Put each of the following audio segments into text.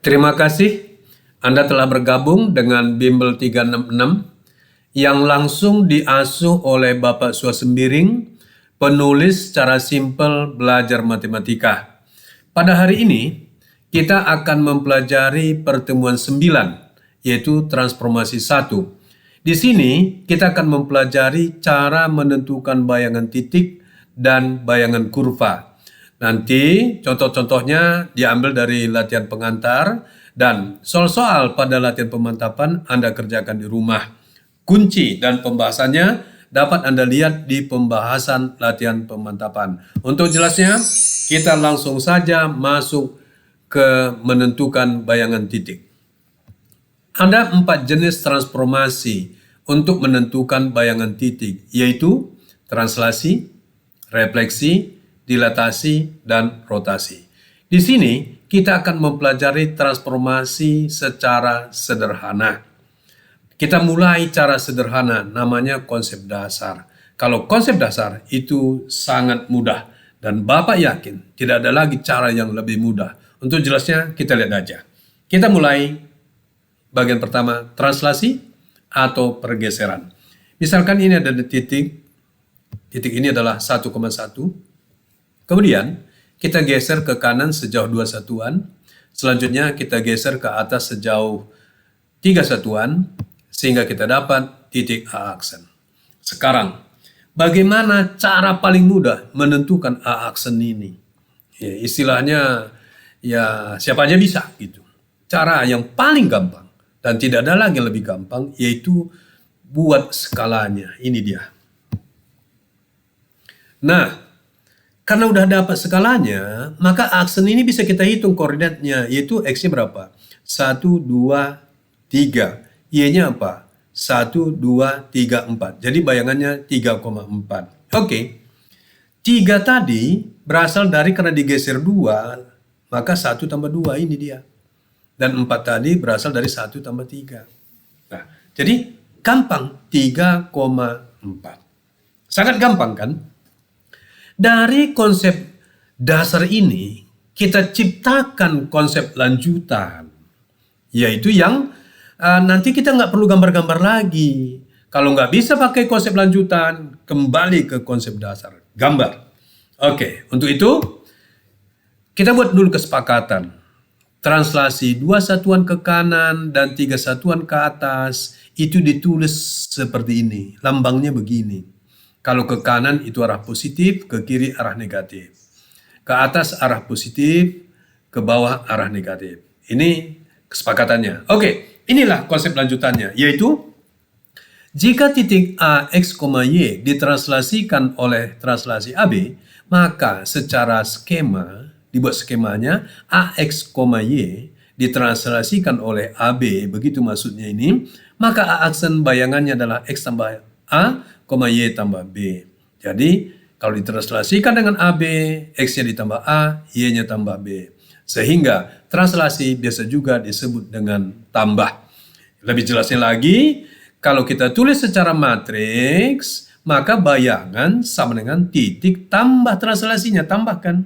Terima kasih Anda telah bergabung dengan Bimbel 366 yang langsung diasuh oleh Bapak Suasembiring, penulis secara simpel belajar matematika. Pada hari ini, kita akan mempelajari pertemuan 9, yaitu transformasi 1. Di sini, kita akan mempelajari cara menentukan bayangan titik dan bayangan kurva. Nanti contoh-contohnya diambil dari latihan pengantar dan soal-soal pada latihan pemantapan Anda kerjakan di rumah. Kunci dan pembahasannya dapat Anda lihat di pembahasan latihan pemantapan. Untuk jelasnya, kita langsung saja masuk ke menentukan bayangan titik. Ada 4 jenis transformasi untuk menentukan bayangan titik, yaitu translasi, refleksi, dilatasi, dan rotasi. Di sini kita akan mempelajari transformasi secara sederhana. Kita mulai cara sederhana, namanya konsep dasar. Kalau konsep dasar itu sangat mudah dan Bapak yakin tidak ada lagi cara yang lebih mudah. Untuk jelasnya kita lihat aja. Kita mulai bagian pertama, translasi atau pergeseran. Misalkan ini ada titik ini adalah 1,1. Kemudian kita geser ke kanan sejauh 2 satuan. Selanjutnya kita geser ke atas sejauh 3 satuan. Sehingga kita dapat titik A aksen. Sekarang, bagaimana cara paling mudah menentukan A aksen ini? Ya, istilahnya, ya siapa aja bisa gitu. Cara yang paling gampang, dan tidak ada lagi yang lebih gampang, yaitu buat skalanya. Ini dia. Nah, karena udah dapat skalanya, maka aksen ini bisa kita hitung koordinatnya, yaitu X-nya berapa? 1, 2, 3. Y-nya apa? 1, 2, 3, 4. Jadi bayangannya 3,4. Oke. 3 tadi berasal dari karena digeser 2, maka 1 tambah 2 ini dia. Dan 4 tadi berasal dari 1 tambah 3. Nah, jadi gampang 3,4. Sangat gampang kan? Dari konsep dasar ini, kita ciptakan konsep lanjutan, yaitu yang nanti kita nggak perlu gambar-gambar lagi. Kalau nggak bisa pakai konsep lanjutan, kembali ke konsep dasar, gambar. Oke, untuk itu, kita buat dulu kesepakatan. Translasi 2 satuan ke kanan dan 3 satuan ke atas, itu ditulis seperti ini, lambangnya begini. Kalau ke kanan itu arah positif, ke kiri arah negatif. Ke atas arah positif, ke bawah arah negatif. Ini kesepakatannya. Oke, inilah konsep lanjutannya, yaitu jika titik A, X, Y ditranslasikan oleh translasi AB, maka secara skema, dibuat skemanya, A, X, Y ditranslasikan oleh AB, begitu maksudnya ini, maka A aksen bayangannya adalah X tambah A, Y tambah B. Jadi, kalau ditranslasikan dengan AB, X-nya ditambah A, Y-nya tambah B. Sehingga translasi biasa juga disebut dengan tambah. Lebih jelasnya lagi, kalau kita tulis secara matriks, maka bayangan sama dengan titik tambah translasinya, tambahkan.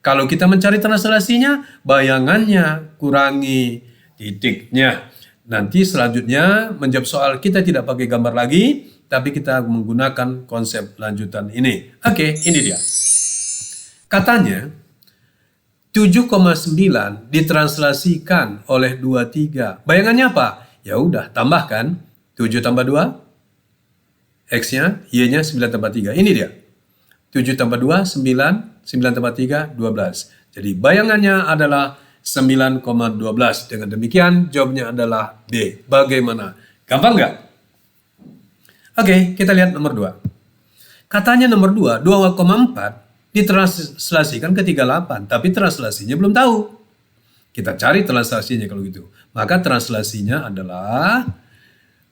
Kalau kita mencari translasinya, bayangannya kurangi titiknya. Nanti selanjutnya menjawab soal kita tidak pakai gambar lagi, tapi kita menggunakan konsep lanjutan ini. Oke, ini dia. Katanya, 7,9 ditranslasikan oleh 23. Bayangannya apa? Ya udah, tambahkan 7 tambah 2, X-nya, Y-nya 9 tambah 3. Ini dia. 7 tambah 2, 9, 9 tambah 3, 12. Jadi bayangannya adalah 9,12. Dengan demikian, jawabnya adalah B. Bagaimana? Gampang nggak? Oke, kita lihat nomor 2. Katanya nomor 2, 2,4 ditranslasikan ke 38, tapi translasinya belum tahu. Kita cari translasinya kalau gitu. Maka translasinya adalah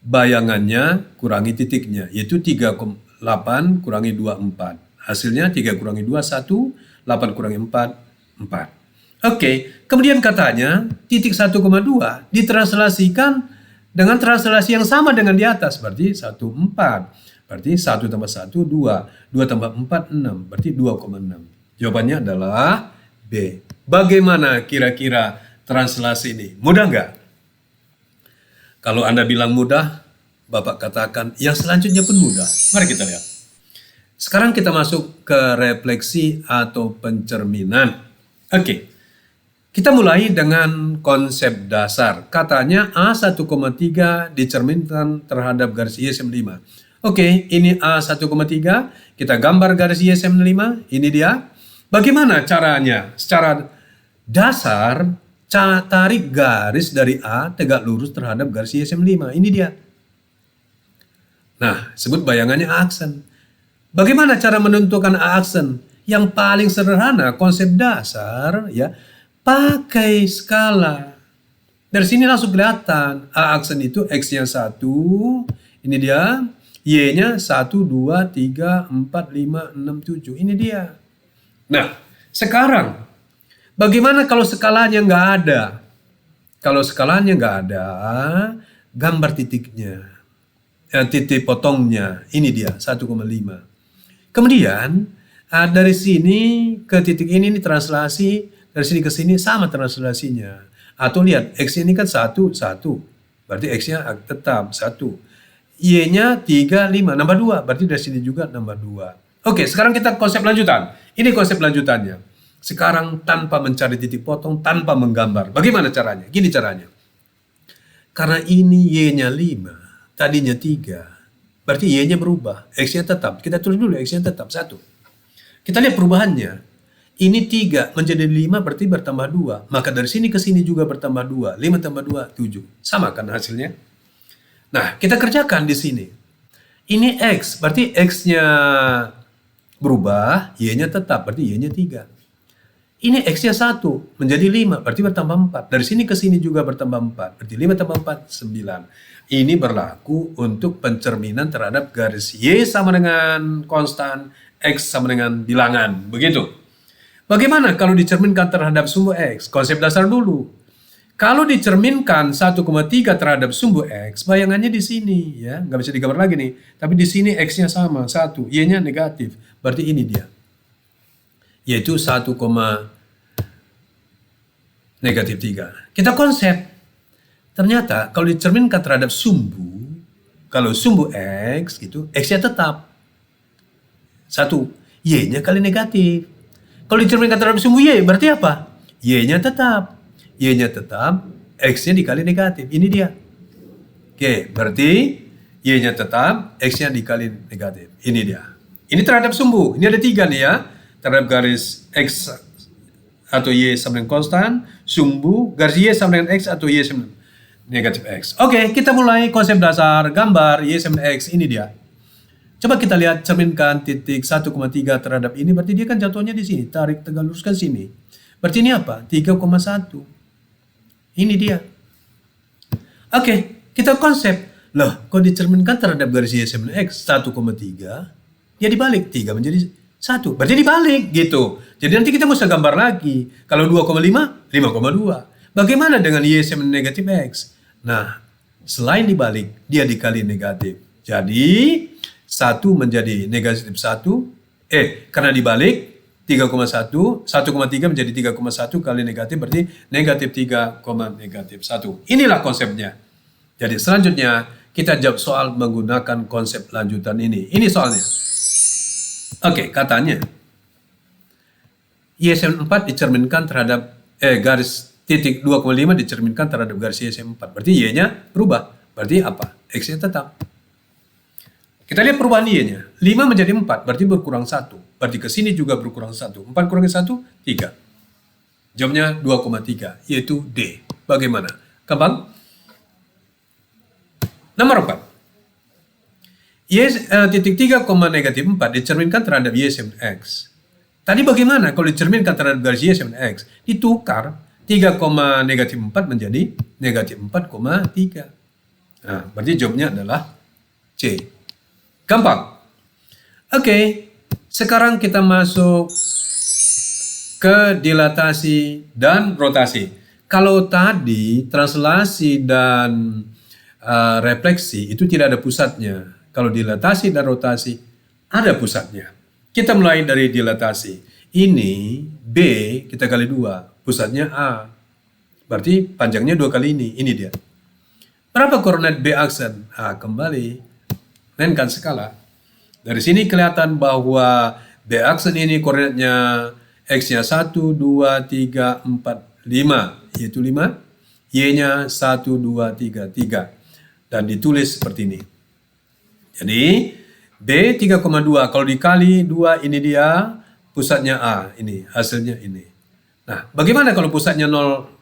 bayangannya kurangi titiknya, yaitu 38 kurangi 24. Hasilnya 3 kurangi 2, 1, 8 kurangi 4, 4. Oke, kemudian katanya titik 1,2 ditranslasikan dengan translasi yang sama dengan di atas, berarti 1, 4. Berarti 1 tambah 1, 2. 2 tambah 4, 6. Berarti 2,6. Jawabannya adalah B. Bagaimana kira-kira translasi ini? Mudah nggak? Kalau Anda bilang mudah, Bapak katakan yang selanjutnya pun mudah. Mari kita lihat. Sekarang kita masuk ke refleksi atau pencerminan. Oke. Kita mulai dengan konsep dasar. Katanya A1,3 dicerminkan terhadap garis ISM5. Oke, ini A1,3. Kita gambar garis ISM5. Ini dia. Bagaimana caranya? Secara dasar, tarik garis dari A tegak lurus terhadap garis ISM5. Ini dia. Nah, sebut bayangannya aksen. Bagaimana cara menentukan aksen? Yang paling sederhana, konsep dasar, ya, pakai skala. Dari sini langsung kelihatan. A aksen itu X-nya 1, ini dia. Y-nya 1, 2, 3, 4, 5, 6, 7. Ini dia. Nah, sekarang, bagaimana kalau skalanya nggak ada? Kalau skalanya nggak ada, gambar titiknya. Titik potongnya, ini dia 1,5. Kemudian dari sini ke titik ini translasi, dari sini ke sini sama translasinya. Atau lihat X ini kan 1, 1, berarti X-nya tetap 1. Y-nya 3, 5, nambah 2, berarti dari sini juga nambah 2. Oke, sekarang kita konsep lanjutan. Ini konsep lanjutannya. Sekarang tanpa mencari titik potong, tanpa menggambar. Bagaimana caranya? Gini caranya. Karena ini Y-nya 5. Tadinya 3, berarti Y-nya berubah, X-nya tetap. Kita tulis dulu X-nya tetap 1. Kita lihat perubahannya. Ini 3 menjadi 5 berarti bertambah 2. Maka dari sini ke sini juga bertambah 2. 5 tambah 2, 7. Sama kan hasilnya? Nah, kita kerjakan di sini. Ini X, berarti X-nya berubah, Y-nya tetap, berarti Y-nya 3. Ini X-nya 1, menjadi 5, berarti bertambah 4. Dari sini ke sini juga bertambah 4, berarti 5 tambah 4, 9. Ini berlaku untuk pencerminan terhadap garis Y sama dengan konstan, X sama dengan bilangan. Begitu. Bagaimana kalau dicerminkan terhadap sumbu X? Konsep dasar dulu. Kalau dicerminkan 1,3 terhadap sumbu X, bayangannya di sini. Ya, nggak bisa digambar lagi nih. Tapi di sini X-nya sama, 1. Y-nya negatif. Berarti ini dia. Yaitu 1, negatif 3. Kita konsep. Ternyata kalau dicerminkan terhadap sumbu, kalau sumbu X gitu, X-nya tetap 1, Y-nya kali negatif. Kalau dicerminkan terhadap sumbu Y, berarti apa? Y-nya tetap. Y-nya tetap, X-nya dikali negatif. Ini dia. Oke, berarti Y-nya tetap, X-nya dikali negatif. Ini dia. Ini terhadap sumbu. Ini ada 3 nih ya. Terhadap garis X atau Y sama dengan konstan, sumbu, garis Y sama dengan X atau Y sama dengan negatif X. Oke, kita mulai konsep dasar gambar Y sama X. Ini dia. Coba kita lihat, cerminkan titik 1,3 terhadap ini, berarti dia kan jatuhnya di sini. Tarik tegak luruskan sini. Berarti ini apa? 3,1. Ini dia. Oke, kita konsep. Loh, kok dicerminkan terhadap garis Y sama X 1,3, dia dibalik. 3 menjadi 1. Berarti dibalik gitu. Jadi nanti kita mesti gambar lagi. Kalau 2,5, 5,2. Bagaimana dengan Y sama negatif X? Nah, selain dibalik, dia dikali negatif. Jadi, 1 menjadi negatif 1. Karena dibalik, 3,1. 1,3 menjadi 3,1 kali negatif, berarti negatif 3, negatif 1. Inilah konsepnya. Jadi, selanjutnya, kita jawab soal menggunakan konsep lanjutan ini. Ini soalnya. Oke, katanya. Y-4 dicerminkan terhadap, garis titik 2,5 dicerminkan terhadap garis Y-4. Berarti Y-nya berubah. Berarti apa? X-nya tetap. Kita lihat perubahan Y-nya. 5 menjadi 4, berarti berkurang 1. Berarti ke sini juga berkurang 1. 4 kurangi 1, 3. Jawabnya 2,3, yaitu D. Bagaimana? Gampang? Nomor 4. titik 3, negatif 4 dicerminkan terhadap Y sama X. Tadi bagaimana kalau dicerminkan terhadap garis Y sama X? Ditukar 3, negatif 4 menjadi negatif 4,3. Nah, berarti jawabnya adalah C. Gampang. Oke, sekarang kita masuk ke dilatasi dan rotasi. Kalau tadi translasi dan refleksi itu tidak ada pusatnya. Kalau dilatasi dan rotasi ada pusatnya. Kita mulai dari dilatasi. Ini B kita kali 2, pusatnya A. Berarti panjangnya 2 kali ini. Ini dia. Berapa koordinat B aksen? Kembali mainkan skala. Dari sini kelihatan bahwa B aksen ini koordinatnya X-nya 1, 2, 3, 4, 5. Yaitu 5. Y-nya 1, 2, 3, 3. Dan ditulis seperti ini. Jadi B 3,2 kalau dikali 2 ini dia pusatnya A. Ini hasilnya ini. Nah, bagaimana kalau pusatnya 0,0?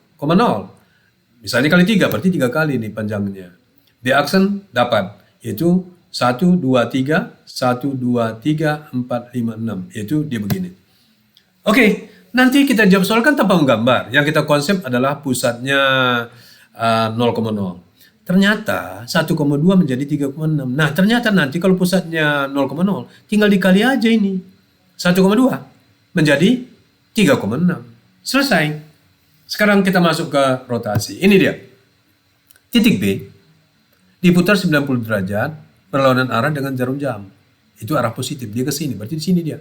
Misalnya kali 3, berarti 3 kali nih panjangnya. B aksen dapat, yaitu 1, 2, 3, 1, 2, 3, 4, 5, 6. Yaitu dia begini. Oke, nanti kita jawab soal kan tanpa menggambar. Yang kita konsep adalah pusatnya 0,0. Ternyata 1,2 menjadi 3,6. Nah, ternyata nanti kalau pusatnya 0,0, tinggal dikali aja ini. 1,2 menjadi 3,6. Selesai. Sekarang kita masuk ke rotasi. Ini dia. Titik B diputar 90 derajat berlawanan arah dengan jarum jam. Itu arah positif. Dia ke sini. Berarti di sini dia.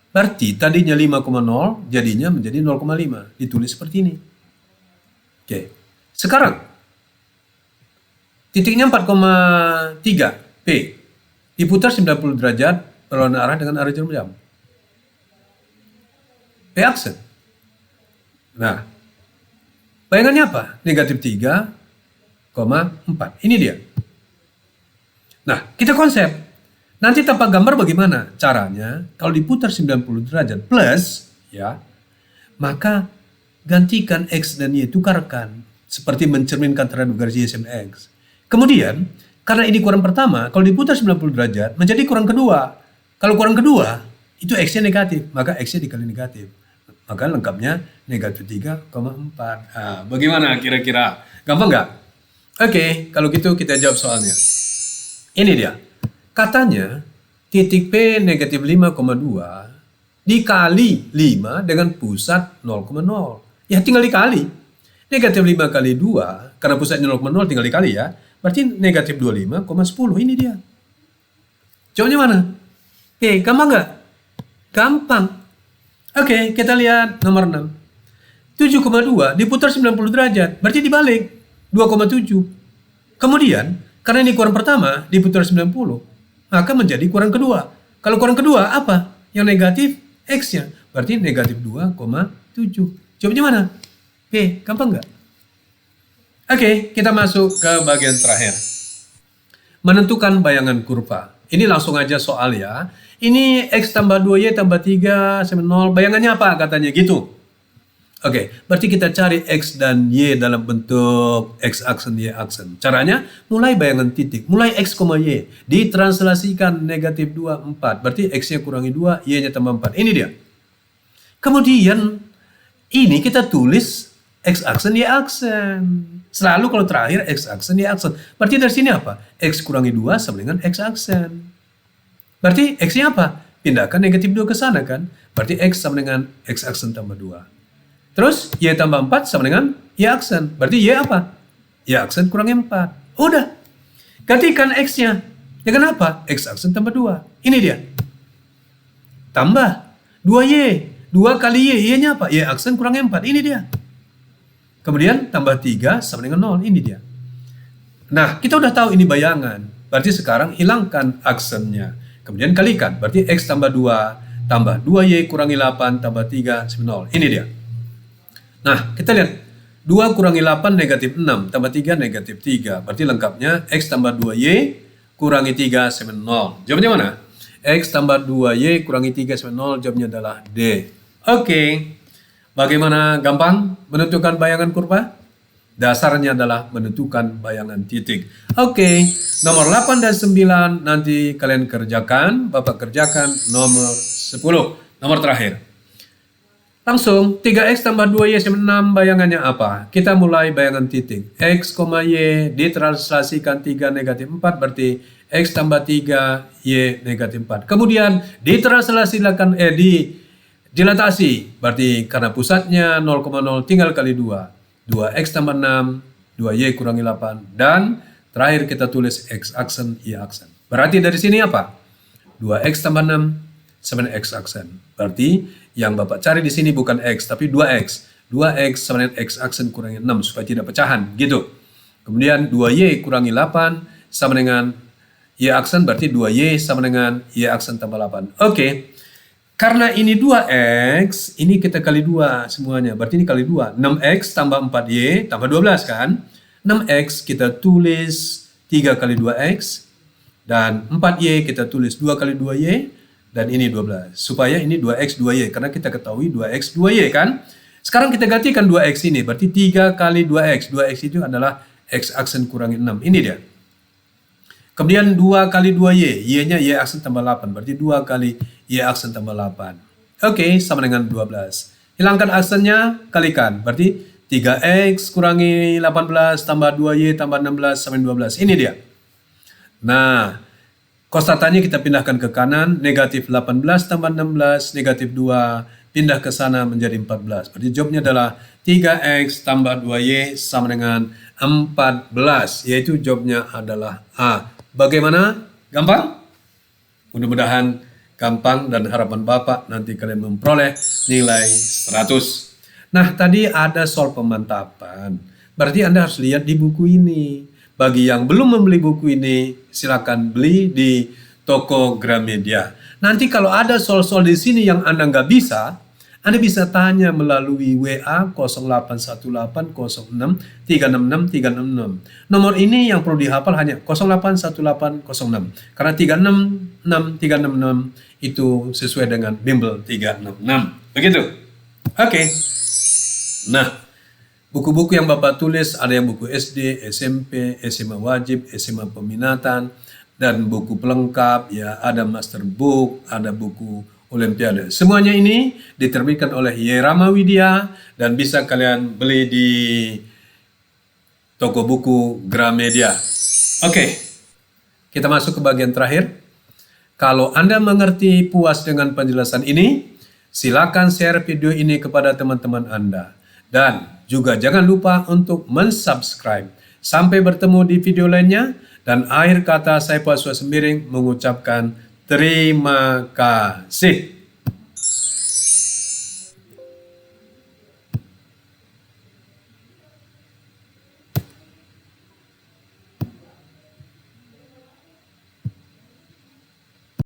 Berarti tadinya 5,0 jadinya menjadi 0,5. Ditulis seperti ini. Oke. Sekarang titiknya 4,3 P diputar 90 derajat berlawanan arah dengan arah jarum jam. P aksen. Nah, bayangannya apa? Negatif 3,4. Ini dia. Nah, kita konsep. Nanti tanpa gambar bagaimana? Caranya, kalau diputar 90 derajat plus, ya, maka gantikan X dan Y, tukarkan. Seperti mencerminkan terhadap garis Y sama X. Kemudian, karena ini kurang pertama, kalau diputar 90 derajat, menjadi kurang kedua. Kalau kurang kedua, itu X-nya negatif, maka X-nya dikali negatif. Maka lengkapnya negatif 3,4. Bagaimana kira-kira? Gampang nggak? Oke, kalau gitu kita jawab soalnya. Ini dia. Katanya, titik P negatif 5,2 dikali 5 dengan pusat 0,0. Ya tinggal dikali. Negatif 5 kali 2, karena pusatnya 0,0 tinggal dikali ya. Berarti negatif 25,10. Ini dia. Jawabnya mana? Oke, gampang nggak? Gampang. Oke, kita lihat nomor 6. 7,2 diputar 90 derajat, berarti dibalik 2,7. Kemudian, karena ini kurang pertama diputar 90, maka menjadi kurang kedua. Kalau kurang kedua apa? Yang negatif X-nya, berarti negatif 2,7. Jawabnya mana? Oke, gampang nggak? Oke, kita masuk ke bagian terakhir. Menentukan bayangan kurva. Ini langsung aja soal ya. Ini X tambah 2Y tambah 3 sama 0. Bayangannya apa katanya gitu. Oke, berarti kita cari X dan Y dalam bentuk X aksen, Y aksen. Caranya mulai bayangan titik. Mulai X, Y. Ditranslasikan negatif 2, 4. Berarti X-nya kurangi 2, Y-nya tambah 4. Ini dia. Kemudian ini kita tulis X aksen, Y aksen. Selalu kalau terakhir X aksen, Y aksen. Berarti dari sini apa? X kurangi 2 sama dengan X aksen. Berarti X-nya apa? Pindahkan negatif 2 ke sana kan? Berarti X sama dengan X aksen tambah 2. Terus Y tambah 4 sama dengan Y aksen. Berarti Y apa? Y aksen kurangi 4. Udah. Gantikan X-nya. Dengan apa? X aksen tambah 2. Ini dia. Tambah 2Y. 2 kali Y. Y-nya apa? Y aksen kurangi 4. Ini dia. Kemudian tambah 3 sama dengan 0. Ini dia. Nah, kita udah tahu ini bayangan. Berarti sekarang hilangkan aksennya. Kemudian kalikan. Berarti X tambah 2 tambah 2Y kurangi 8 tambah 3 sama 0. Ini dia. Nah, kita lihat. 2 kurangi 8 negatif 6 tambah 3 negatif 3. Berarti lengkapnya X tambah 2Y kurangi 3 sama 0. Jawabnya mana? X tambah 2Y kurangi 3 sama 0. Jawabnya adalah D. Oke. Bagaimana gampang menentukan bayangan kurva? Dasarnya adalah menentukan bayangan titik. Oke, nomor 8 dan 9 nanti kalian kerjakan. Bapak kerjakan nomor 10. Nomor terakhir. Langsung, 3X tambah 2Y sama 6 bayangannya apa? Kita mulai bayangan titik. X, Y ditranslasikan 3 negatif 4 berarti X tambah 3, Y negatif 4. Kemudian ditranslasikan, dilatasi. Berarti karena pusatnya 0,0 tinggal kali 2. 2X tambah 6, 2Y kurangi 8. Dan terakhir kita tulis X aksen, Y aksen. Berarti dari sini apa? 2X tambah 6 sama X aksen. Berarti yang Bapak cari di sini bukan X, tapi 2X. 2x sama dengan x aksen kurangi 6 supaya tidak pecahan gitu. Kemudian 2y kurangi 8 sama dengan y aksen, berarti 2y sama dengan y aksen tambah 8. Oke. Karena ini 2x, ini kita kali 2 semuanya. Berarti ini kali 2. 6x tambah 4y tambah 12 kan? 6x kita tulis 3 kali 2x. Dan 4y kita tulis 2 kali 2y. Dan ini 12. Supaya ini 2x 2y. Karena kita ketahui 2x 2y kan? Sekarang kita gantikan 2x ini. Berarti 3 kali 2x. 2x itu adalah x aksen kurangi 6. Ini dia. Kemudian 2 kali 2y. Y-nya y aksen tambah 8. Berarti 2 kali y aksen tambah 8. Oke, sama dengan 12. Hilangkan aksennya, kalikan. Berarti 3x kurangi 18 tambah 2y tambah 16 sama dengan 12. Ini dia. Nah, kosatannya kita pindahkan ke kanan. Negatif 18 tambah 16, negatif 2. Pindah ke sana menjadi 14. Berarti jawabnya adalah 3x tambah 2y sama dengan 14. Yaitu jawabnya adalah A. Bagaimana? Gampang? Mudah-mudahan gampang dan harapan Bapak nanti kalian memperoleh nilai 100. Nah, tadi ada soal pemantapan. Berarti Anda harus lihat di buku ini. Bagi yang belum membeli buku ini, silakan beli di toko Gramedia. Nanti kalau ada soal-soal di sini yang Anda nggak bisa, Anda bisa tanya melalui WA 081806366366. Nomor ini yang perlu dihafal hanya 081806. Karena 366366 itu sesuai dengan bimbel 366. Begitu. Oke. Nah, buku-buku yang Bapak tulis ada yang buku SD, SMP, SMA wajib, SMA peminatan, dan buku pelengkap, ya ada master book, ada buku olimpiade. Semuanya ini diterbitkan oleh Yerama Widya dan bisa kalian beli di toko buku Gramedia. Oke, kita masuk ke bagian terakhir. Kalau Anda mengerti puas dengan penjelasan ini, silakan share video ini kepada teman-teman Anda. Dan juga jangan lupa untuk mensubscribe. Sampai bertemu di video lainnya. Dan akhir kata saya Pak Suasemiring mengucapkan terima kasih.